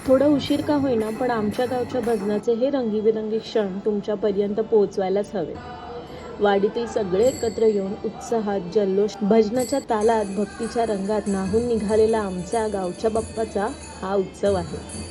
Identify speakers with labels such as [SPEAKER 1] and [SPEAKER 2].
[SPEAKER 1] थोडा उशीर का होईना, पण आमच्या गावच्या भजनाचे हे रंगीबेरंगी क्षण तुमच्यापर्यंत पोहोचवायलाच हवे. वाडीतील सगळे एकत्र येऊन उत्साहात, जल्लोष, भजनाच्या तालात, भक्तीच्या रंगात न्हाऊन निघालेला आमच्या गावच्या बाप्पाचा हा उत्सव आहे.